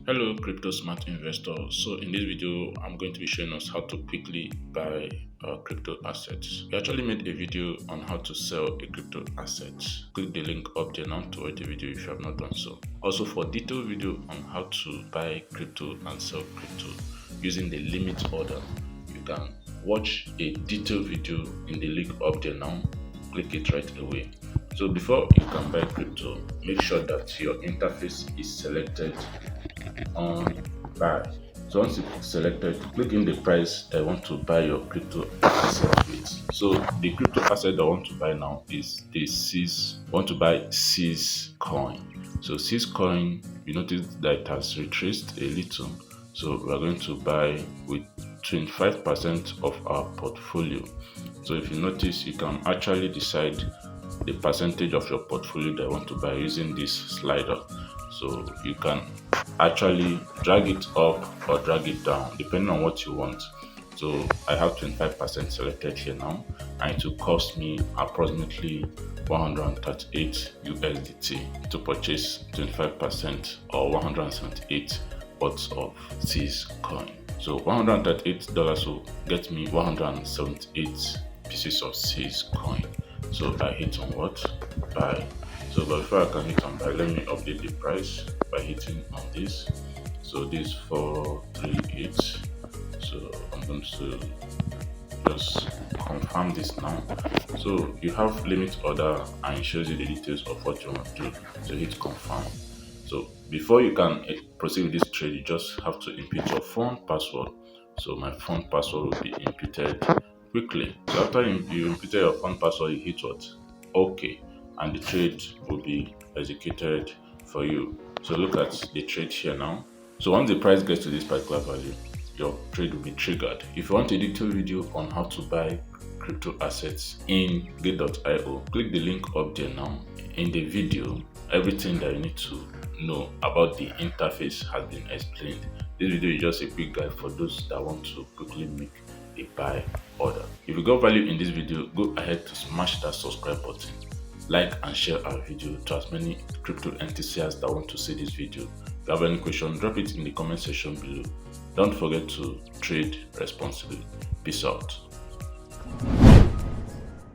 Hello crypto smart investor. So in this video I'm going to be showing us how to quickly buy crypto assets. We actually made a video on how to sell a crypto asset. Click the link up there now to watch the video if you have not done so. Also, for detailed video on how to buy crypto and sell crypto using the limit order, you can watch a detailed video in the link up there now. Click it right away. So before you can buy crypto, make sure that your interface is selected on buy. So once it's selected, click in the price I want to buy your crypto asset with. So the crypto asset I want to buy now is the sys. I want to buy syscoin. So syscoin, you notice that it has retraced a little. So we are going to buy with 25% of our portfolio. So if you notice, you can actually decide the percentage of your portfolio that you want to buy using this slider. So you can actually drag it up or drag it down depending on what you want. So I have 25% selected here now, and it will cost me approximately 138 USDT to purchase 25% or 178 worth of syscoin. So $138 will get me 178 pieces of syscoin. So I hit on what? Buy. So but before I can hit on buy, let me update the price by hitting on this. So this 438. So I'm going to just confirm this now. So you have limit order and it shows you the details of what you want to do. So hit confirm. So before you can proceed with this trade, you just have to input your phone password. So my phone password will be inputted quickly. So after you input your phone password, you hit what? OK, and the trade will be executed for you. So look at the trade here now. So once the price gets to this particular value, your trade will be triggered. If you want a detailed video on how to buy crypto assets in gate.io, click the link up there now. In the video, everything that you need to know about the interface has been explained. This video is just a quick guide for those that want to quickly make a buy order. If you got value in this video, go ahead to smash that subscribe button, like and share our video to as many crypto enthusiasts that want to see this video. If you have any question, drop it in the comment section below. Don't forget to trade responsibly. Peace out.